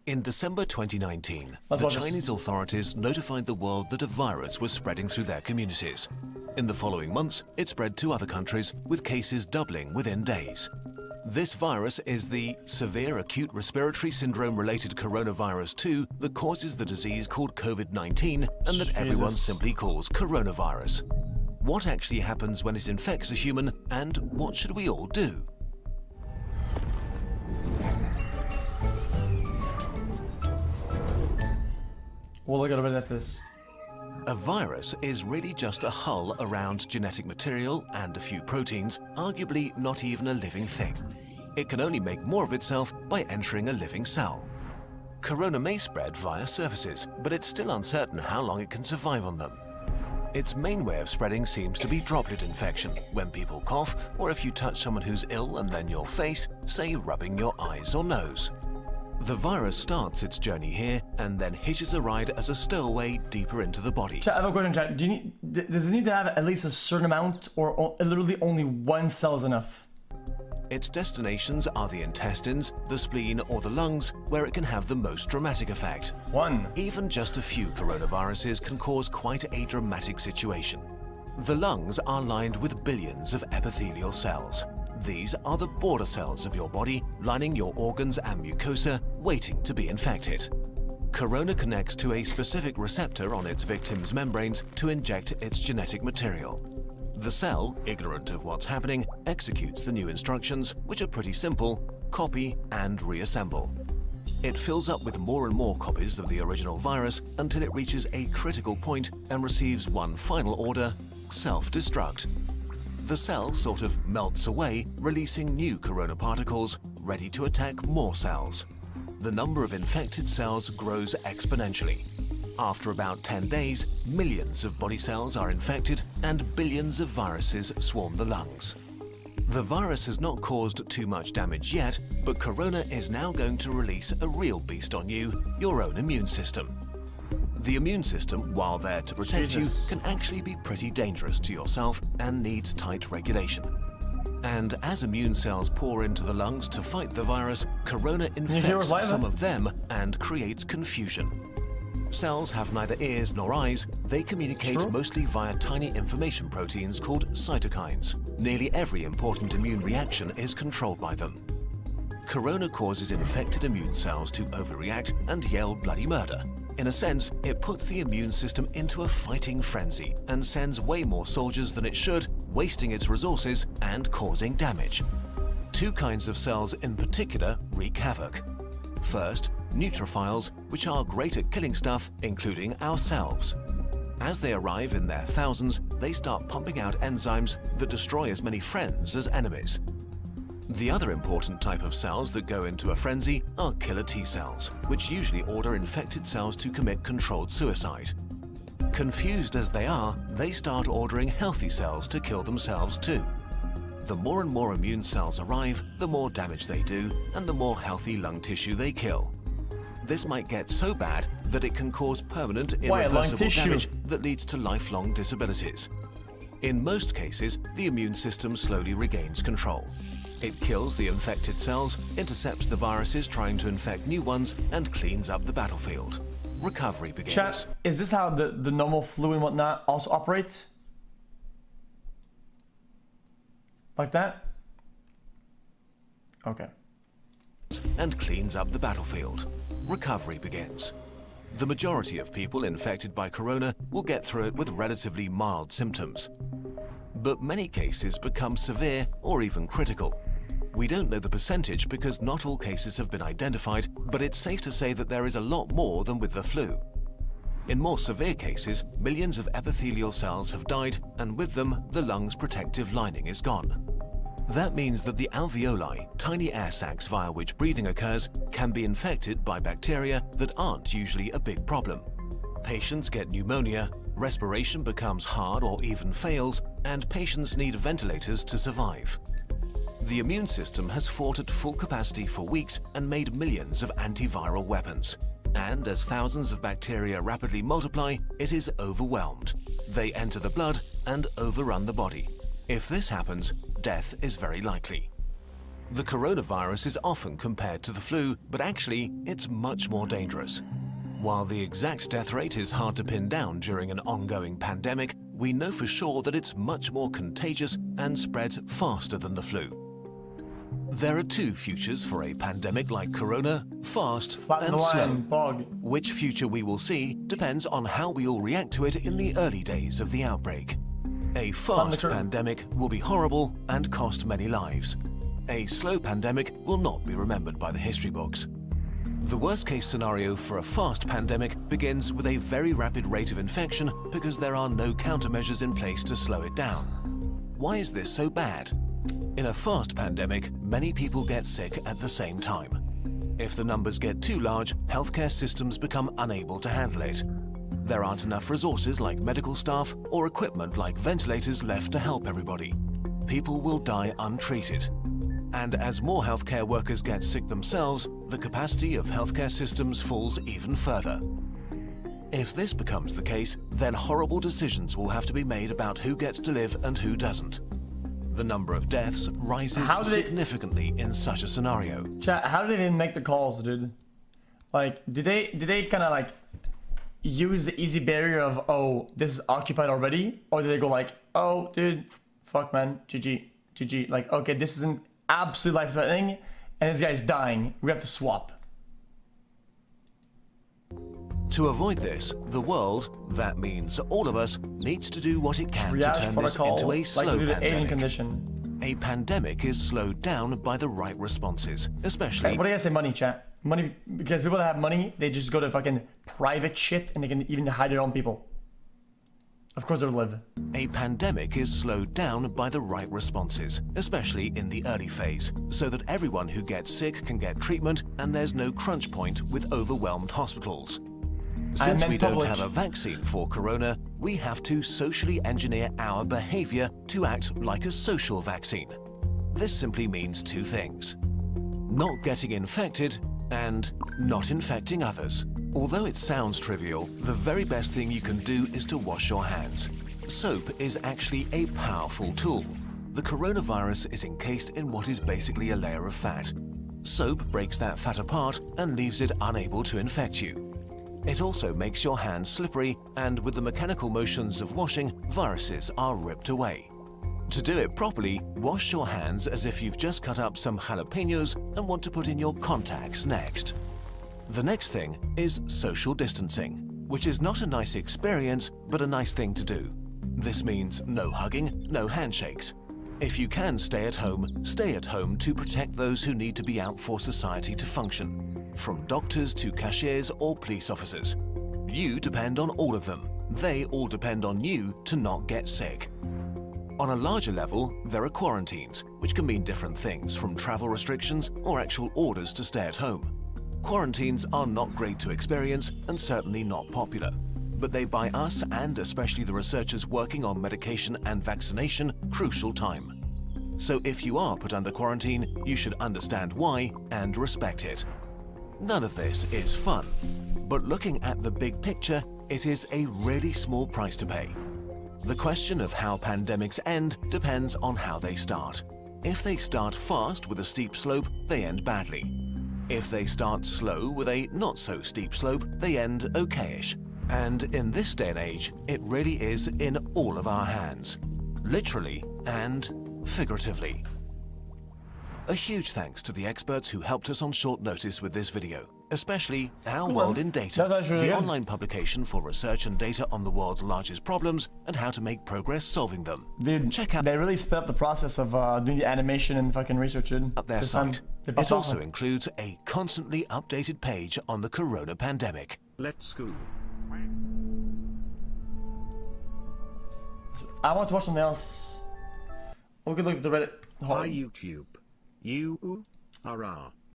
In December 2019, Let's the watch this. Chinese authorities notified the world that a virus was spreading through their communities. In the following months, it spread to other countries, with cases doubling within days. This virus is the severe acute respiratory syndrome-related coronavirus 2 that causes the disease called COVID-19 and that everyone simply calls coronavirus. What actually happens when it infects a human, and what should we all do? We'll look a little bit at this. A virus is really just a hull around genetic material and a few proteins, arguably not even a living thing. It can only make more of itself by entering a living cell. Corona may spread via surfaces, but it's still uncertain how long it can survive on them. Its main way of spreading seems to be droplet infection, when people cough, or if you touch someone who's ill and then your face, say rubbing your eyes or nose. The virus starts its journey here and then hitches a ride as a stowaway deeper into the body. Chat, I have a question, chat. Does it need to have at least a certain amount, or literally only one cell is enough? Its destinations are the intestines, the spleen, or the lungs, where it can have the most dramatic effect. One. Even just a few coronaviruses can cause quite a dramatic situation. The lungs are lined with billions of epithelial cells. These are the border cells of your body, lining your organs and mucosa, waiting to be infected. Corona connects to a specific receptor on its victim's membranes to inject its genetic material. The cell, ignorant of what's happening, executes the new instructions, which are pretty simple: copy and reassemble. It fills up with more and more copies of the original virus until it reaches a critical point and receives one final order: self-destruct. The cell sort of melts away, releasing new corona particles, ready to attack more cells. The number of infected cells grows exponentially. After about 10 days, millions of body cells are infected and billions of viruses swarm the lungs. The virus has not caused too much damage yet, but corona is now going to release a real beast on you, your own immune system. The immune system, while there to protect you, can actually be pretty dangerous to yourself and needs tight regulation. And as immune cells pour into the lungs to fight the virus, corona infects some of them and creates confusion. Cells have neither ears nor eyes. They communicate mostly via tiny information proteins called cytokines. Nearly every important immune reaction is controlled by them. Corona causes infected immune cells to overreact and yell bloody murder. In a sense, it puts the immune system into a fighting frenzy and sends way more soldiers than it should, wasting its resources and causing damage. Two kinds of cells in particular wreak havoc. First, neutrophils, which are great at killing stuff, including ourselves. As they arrive in their thousands, they start pumping out enzymes that destroy as many friends as enemies. The other important type of cells that go into a frenzy are killer T cells, which usually order infected cells to commit controlled suicide. Confused as they are, they start ordering healthy cells to kill themselves too. The more and more immune cells arrive, the more damage they do, and the more healthy lung tissue they kill. This might get so bad that it can cause permanent, irreversible damage that leads to lifelong disabilities. In most cases, the immune system slowly regains control. It kills the infected cells, intercepts the viruses trying to infect new ones, and cleans up the battlefield. Recovery begins. Chat, is this how the normal flu and whatnot also operate? Like that? Okay. And cleans up the battlefield. Recovery begins. The majority of people infected by corona will get through it with relatively mild symptoms. But many cases become severe or even critical. We don't know the percentage because not all cases have been identified, but it's safe to say that there is a lot more than with the flu. In more severe cases, millions of epithelial cells have died, and with them, the lung's protective lining is gone. That means that the alveoli, tiny air sacs via which breathing occurs, can be infected by bacteria that aren't usually a big problem. Patients get pneumonia, respiration becomes hard or even fails, and patients need ventilators to survive. The immune system has fought at full capacity for weeks and made millions of antiviral weapons. And as thousands of bacteria rapidly multiply, it is overwhelmed. They enter the blood and overrun the body. If this happens, death is very likely. The coronavirus is often compared to the flu, but actually, it's much more dangerous. While the exact death rate is hard to pin down during an ongoing pandemic, we know for sure that it's much more contagious and spreads faster than the flu. There are two futures for a pandemic like corona: fast and slow. Which future we will see depends on how we all react to it in the early days of the outbreak. A fast pandemic will be horrible and cost many lives. A slow pandemic will not be remembered by the history books. The worst-case scenario for a fast pandemic begins with a very rapid rate of infection because there are no countermeasures in place to slow it down. Why is this so bad? In a fast pandemic, many people get sick at the same time. If the numbers get too large, healthcare systems become unable to handle it. There aren't enough resources like medical staff or equipment like ventilators left to help everybody. People will die untreated. And as more healthcare workers get sick themselves, the capacity of healthcare systems falls even further. If this becomes the case, then horrible decisions will have to be made about who gets to live and who doesn't. The number of deaths rises significantly in such a scenario. Chat, how did they make the calls, dude? Like, did they kind of like use the easy barrier of, oh, this is occupied already? Or did they go like, oh, dude, fuck man, GG, like, okay, this isn't absolutely life-threatening, and this guy's dying. We have to swap. To avoid this, the world, that means all of us, needs to do what it can to turn this into a slow pandemic. A pandemic is slowed down by the right responses, especially... Hey, what do you guys say, money, chat? Money, because people that have money, they just go to fucking private shit, and they can even hide their own people. Of course they'll live. A pandemic is slowed down by the right responses, especially in the early phase, so that everyone who gets sick can get treatment and there's no crunch point with overwhelmed hospitals. Since we don't have a vaccine for corona, we have to socially engineer our behavior to act like a social vaccine. This simply means two things: not getting infected and not infecting others. Although it sounds trivial, the very best thing you can do is to wash your hands. Soap is actually a powerful tool. The coronavirus is encased in what is basically a layer of fat. Soap breaks that fat apart and leaves it unable to infect you. It also makes your hands slippery, and with the mechanical motions of washing, viruses are ripped away. To do it properly, wash your hands as if you've just cut up some jalapenos and want to put in your contacts next. The next thing is social distancing, which is not a nice experience, but a nice thing to do. This means no hugging, no handshakes. If you can stay at home to protect those who need to be out for society to function, from doctors to cashiers or police officers. You depend on all of them. They all depend on you to not get sick. On a larger level, there are quarantines, which can mean different things, from travel restrictions or actual orders to stay at home. Quarantines are not great to experience and certainly not popular, but they buy us, and especially the researchers working on medication and vaccination, crucial time. So if you are put under quarantine, you should understand why and respect it. None of this is fun, but looking at the big picture, it is a really small price to pay. The question of how pandemics end depends on how they start. If they start fast with a steep slope, they end badly. If they start slow with a not-so-steep slope, they end okayish. And in this day and age, it really is in all of our hands, literally and figuratively. A huge thanks to the experts who helped us on short notice with this video, especially Our World in Data, the online publication for research and data on the world's largest problems and how to make progress solving them. Dude, check out. They really sped up the process of doing the animation and fucking research, dude. At their site. It also includes a constantly updated page on the corona pandemic. Let's go. I want to watch something else. We'll look at the Reddit. Hi YouTube. You hurrah.